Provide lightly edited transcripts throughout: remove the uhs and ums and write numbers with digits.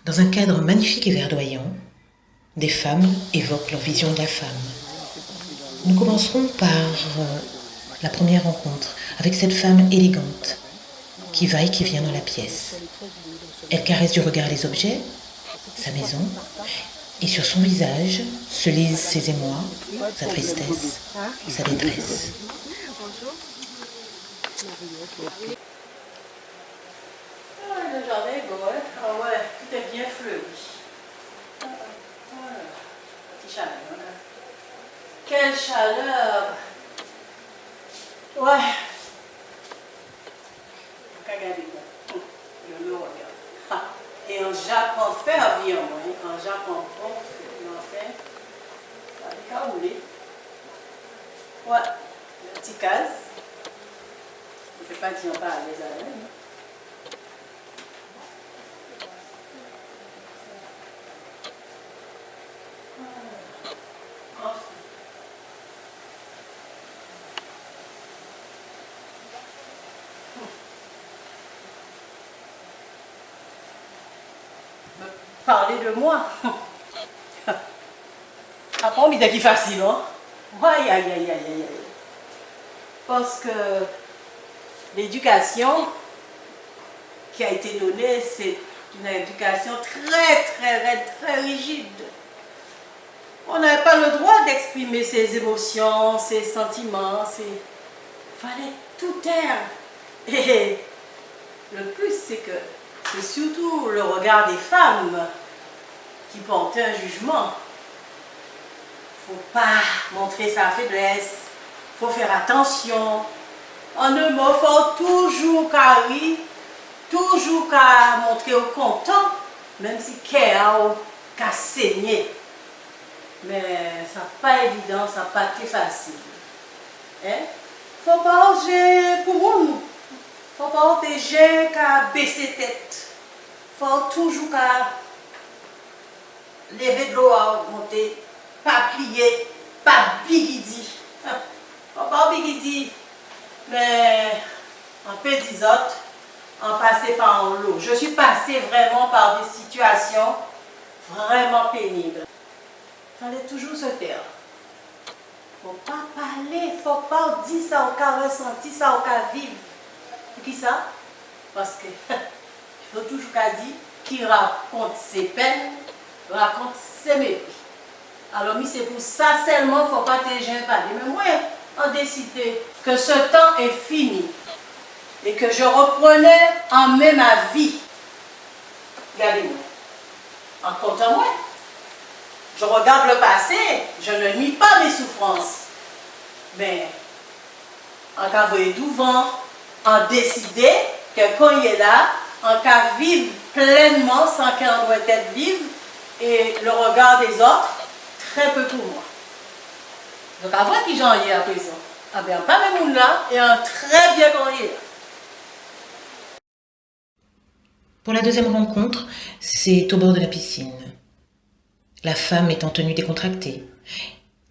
Dans un cadre magnifique et verdoyant, des femmes évoquent leur vision de la femme. Nous commencerons par la première rencontre avec cette femme élégante qui va et qui vient dans la pièce. Elle caresse du regard les objets, sa maison, et sur son visage se lisent ses émois, sa tristesse, sa détresse. Le jardin est beau, hein? Ah ouais, tout est bien fleuri. Petit chaleur, hein? Quelle chaleur! Ouais. Regardez moi. Je le regarde. Et en Japon, fervent, en Japon, bon, enfin, ça a décaroulé. Ouais, une petite case. Je ne peux pas dire pas à l'aise à l'aise. Parler de moi. Après, mais c'est facile, hein? Aïe, aïe, aïe, aïe, aïe, aïe. Parce que l'éducation qui a été donnée, c'est une éducation très rigide. On n'avait pas le droit d'exprimer ses émotions, ses sentiments, il fallait tout taire. Et le plus, c'est que c'est surtout le regard des femmes qui portait un jugement. Il ne faut pas montrer sa faiblesse, il faut faire attention. En un mot, il faut toujours carrer, toujours qu'à montrer au content, même si cœur qu'à saigner. Mais ça n'a pas évident, ça n'a pas été facile. Il ne faut pas oser pour nous. Il ne faut pas oser qu'à baisser tête. Il faut toujours qu'à lever de l'eau à monter, pas plier, pas bigidi. Pas bigidi, mais en petit autres, en passer par l'eau. Je suis passée vraiment par des situations vraiment pénibles. Il fallait toujours se taire. Il ne faut pas parler, il ne faut pas dire ça au cas ressenti, ça au cas vivre. Pour qui ça? Parce que il faut toujours qu'à dire qui raconte ses peines, raconte ses mépris. Alors, c'est pour ça seulement, il ne faut pas te gêner parler. Mais moi, on décidé que ce temps est fini et que je reprenais en main ma vie. Regardez-moi. En comptant moi. Je regarde le passé, je ne nie pas mes souffrances. Mais en cas de devant, en décider que quand il est là, en cas vivre pleinement sans qu'on doit être vivre et le regard des autres, très peu pour moi. Donc avant qu'il j'en y à présent, ah bien pas même là et un très bien qu'on y est. Pour la deuxième rencontre, c'est au bord de la piscine. La femme est en tenue décontractée.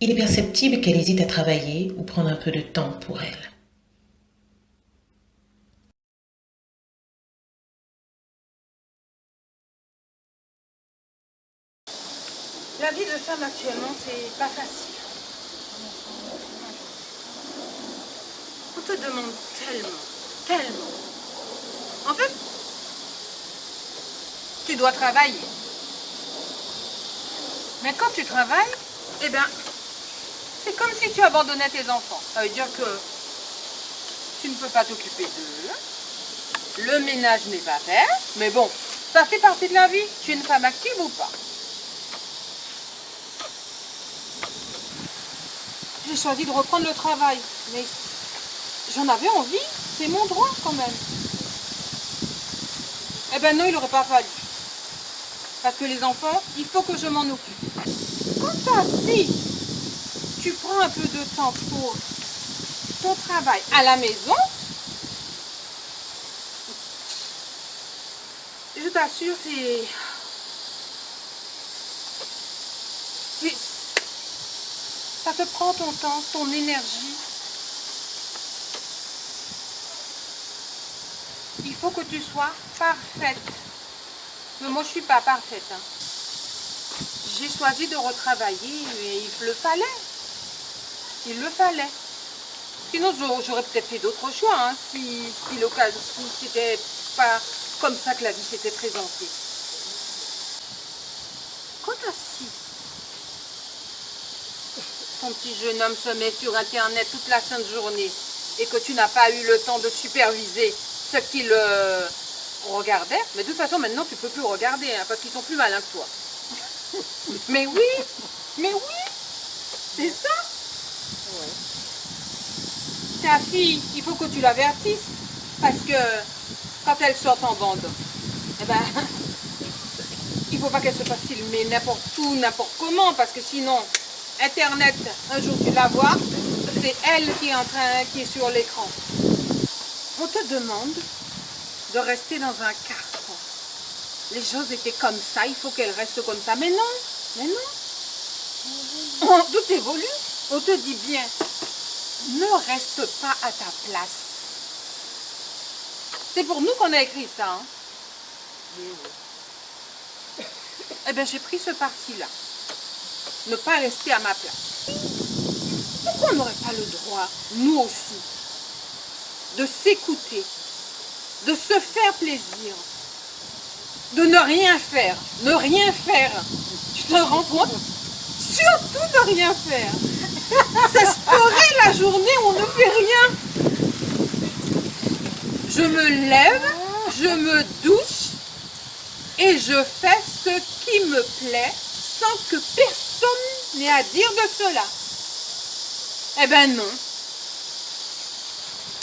Il est perceptible qu'elle hésite à travailler ou prendre un peu de temps pour elle. La vie de femme actuellement, c'est pas facile. On te demande tellement. En fait, tu dois travailler. Mais quand tu travailles, eh bien, c'est comme si tu abandonnais tes enfants. Ça veut dire que tu ne peux pas t'occuper d'eux. Le ménage n'est pas fait. Mais bon, ça fait partie de la vie. Tu es une femme active ou pas? J'ai choisi de reprendre le travail. Mais j'en avais envie. C'est mon droit quand même. Eh ben non, il n'aurait pas fallu. Parce que les enfants, il faut que je m'en occupe. Quand si tu prends un peu de temps pour ton travail à la maison, je t'assure, ça te prend ton temps, ton énergie. Il faut que tu sois parfaite. Mais moi, je suis pas parfaite. Hein. J'ai choisi de retravailler, mais il le fallait. Il le fallait. Sinon, j'aurais peut-être fait d'autres choix, hein, si l'occasion, si c'était pas comme ça que la vie s'était présentée. Quant à si ton petit jeune homme se met sur Internet toute la sainte journée et que tu n'as pas eu le temps de superviser ce qu'il regardait, mais de toute façon, maintenant, tu ne peux plus regarder, hein, parce qu'ils sont plus malins que toi. Mais oui, c'est ça. Ouais. Ta fille, il faut que tu l'avertisses, parce que quand elle sort en bande, eh ben, il ne faut pas qu'elle se fasse filmer n'importe où, n'importe comment, parce que sinon, Internet, un jour tu la vois, c'est elle qui est sur l'écran. On te demande de rester dans un carton. Les choses étaient comme ça, il faut qu'elles restent comme ça. Mais non. Tout évolue. On te dit bien, ne reste pas à ta place. C'est pour nous qu'on a écrit ça. Hein? Eh bien, j'ai pris ce parti-là. Ne pas rester à ma place. Pourquoi on n'aurait pas le droit, nous aussi, de s'écouter, de se faire plaisir, de ne rien faire, tu te rends compte? Surtout de rien faire. Ça serait la journée où on ne fait rien. Je me lève, je me douche et je fais ce qui me plaît sans que personne n'ait à dire de cela. Eh ben non.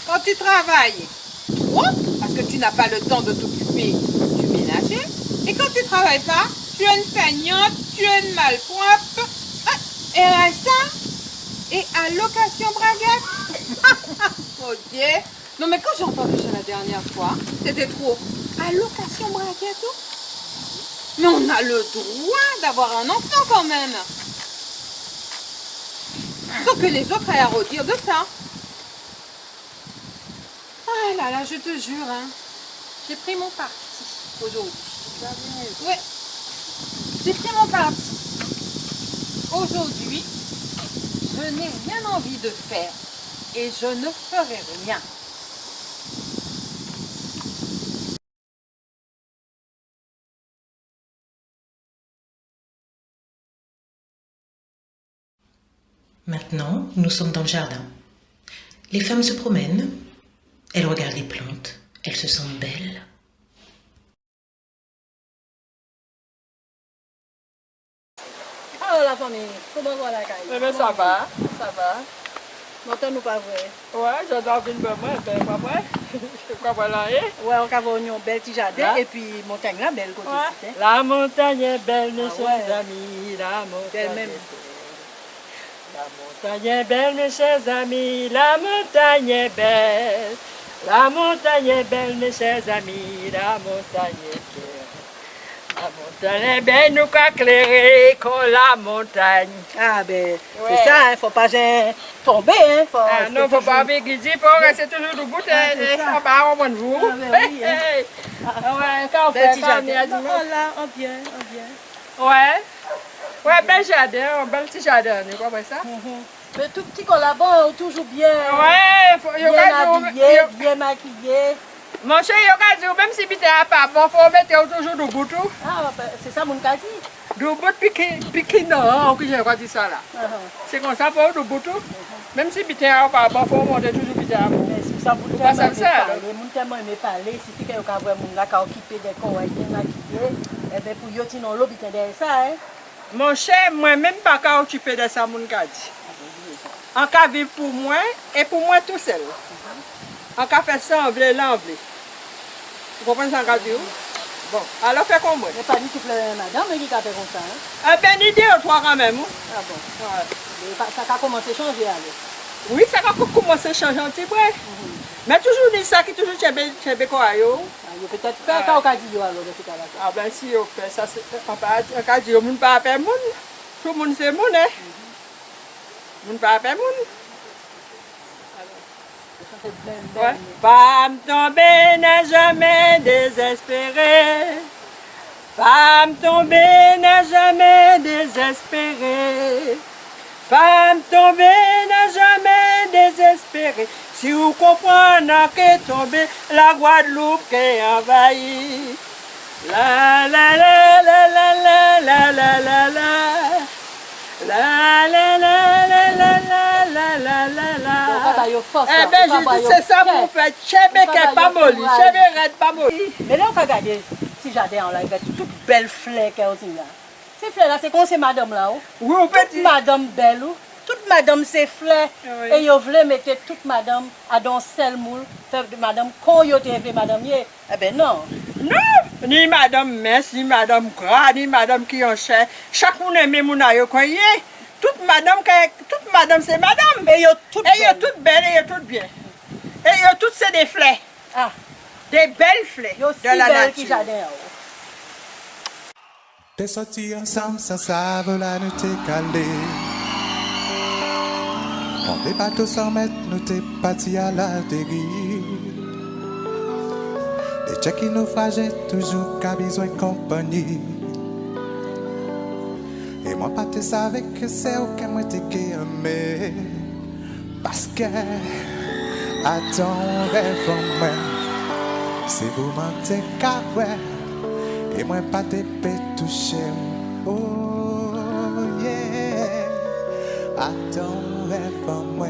Quand tu travailles, trop, parce que tu n'as pas le temps de t'occuper du ménager, et quand tu ne travailles pas, tu es une feignante, tu es une malpropre, et ça, et allocation braguette. Ok. Non mais quand j'ai entendu ça la dernière fois, c'était trop. Allocation braguette, oh. Mais on a le droit d'avoir un enfant quand même. Sans que les autres aient à redire de ça. Ah là là, je te jure, hein, j'ai pris mon parti aujourd'hui. Oui, j'ai pris mon parti. Aujourd'hui, je n'ai rien envie de faire et je ne ferai rien. Maintenant, nous sommes dans le jardin. Les femmes se promènent, elles regardent les plantes, elles se sentent belles. Alors la famille, comment va la caille? Eh bien, ça va. Longtemps nous pas vrai. Ouais, j'adore une bonne moi, ben pas vrai. Je crois pas là, Ouais, on a un bel petit jardin Là. et puis montagne là, belle côté Ouais. ici. La montagne est belle, mes Ah chers ouais. amis, la montagne Belle est même. belle. La montagne est belle, mes chers amis, la montagne est belle. La montagne est belle, mes chers amis, la montagne est belle. La montagne est belle, nous qu'à éclairer comme la montagne. Ah ben, Ouais. c'est ça, hein, faut pas tomber, hein. Faut Ah rester non, faut toujours- pas biguiser, faut rester toujours debout c'est et ça. en bas, on va vous. Ah, ben oui, hein. Hey. Ah ouais, quand on Bel fait petit quand on est à jardin. dimanche. Oh là, on vient. Ouais. Ouais, bel jardin, un bel petit jardin, tu comprends ça? Mais tout petit qu'on là-bas, toujours bien, Ouais, faut, bien habillé, bien maquillé. mon cher, il y a même si tu n'as pas bon, faut mettre toujours debout tout. Ah, ben, c'est ça mon cas dit. Debout, piqué, non, que j'ai pas dit ça là. C'est comme ça, faut debout tout. Même si tu n'as pas bon, faut monter toujours piqué à bon. Mais c'est ça, mon pas ça, tellement aimé ça, alors. parler, mon tellement aimé parler, si tu as voir mon là qui a occupé des corps bien maquillés, eh bien pour yo, sinon l'eau, il derrière ça, hein. Mon cher, moi même pas qu'à occuper de ça, mon gars dit. En cas vivre pour moi et pour moi tout seul. En cas faire ça, on veut l'enlever. Vous comprenez ça, radio? Bon, alors fais comme moi. Mais pas du tout la madame mais qui a fait comme ça, hein. Ah ben, une idée ou trois quand même. Hein? Ah bon. Ouais. Mais ça a commencé à changer, alors. Oui, ça va commencer à changer un petit peu. Mais toujours dit ça qui toujours chez quoi yo. Ah, il y a peut-être fait quand on a dit, alors, de ce cas-là. Ah ben si on fait ça, on va dire, on ne peut pas faire monde. Tout le monde c'est monde, hein. On ne peut pas faire monde. Ça fait bien, Ouais. Femme tombée n'est jamais désespérée. Femme tombée n'a jamais désespéré. Femme tombée n'a jamais désespéré. Si vous comprenez qu'est tombée, la Guadeloupe est envahie. La la la la la la la la la la. La la la la la la la la la. Eh bien, je dis c'est ça pour faire chébé qu'elle pas molli, chébé red pas molli. Mais là, on peut regarder si jardin en live, toute belle fleur qu'elle a là. Ces fleurs là, c'est comme ces madame là. Oui, on peut Toute madame belle ou. Toute madame c'est fleurs. Oui. Et vous voulez mettre toute madame à dans seul moule, faire de madame quand vous avez madame yé. Eh bien non. Non, ni madame mince, ni madame gras, ni madame qui en chair. Chaque monde aime mon aïe, quoi. Toute madame, c'est madame. Et vous toutes belles, et toutes bien. Et vous toutes c'est des fleurs. Ah, Des belles fleurs vous si de la belle qui nature. jardin. T'es sortis ensemble sans savoir la nous t'es calé. On n'est pas tous sans mettre, nous t'es partis à la dérive. Des tchèques qui nous fragiles, toujours qu'à besoin de compagnie. Et moi pas te savais que c'est aucun moi t'es aimé. Parce que à ton rêve en moi, c'est vous mentez qu'à vrai. Et moi pas te peux toucher. Oh yeah. À ton rêve en moi,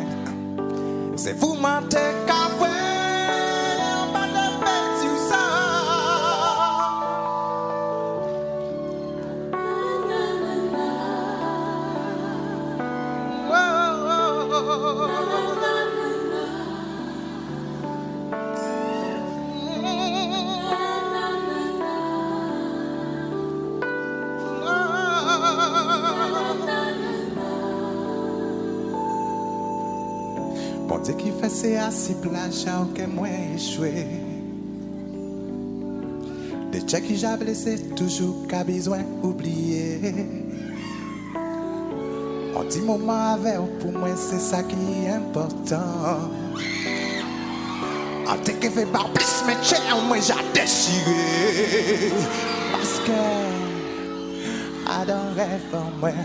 c'est vous mentez qu'à vrai. Pas te peux sur ça. Bon Dieu qui fait c'est assis plage à aucun moins échoué. Des tchèques qui j'ai blessé toujours qu'à besoin oublier. On dit moment avec pour moi c'est ça qui est important. En tant que fait par plus mais cher moi j'ai déchiré. Parce que à dans rêve en moi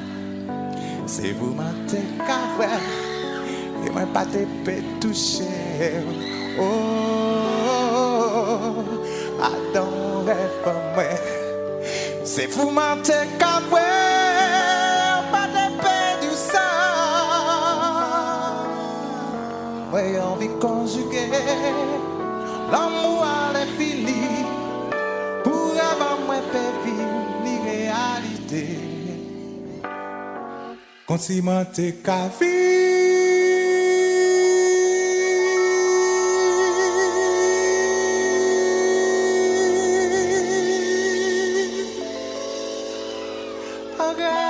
c'est vous mentez qu'à vrai. Et moi pas te peux toucher. Oh, à dans rêve en moi c'est vous mentez qu'à vrai. Pas te peux du ça. Moi envie conjuguer. L'amour est fini. Pour avant moi peut vivre l'irréalité. Quand si menté qu'à vivre. Okay.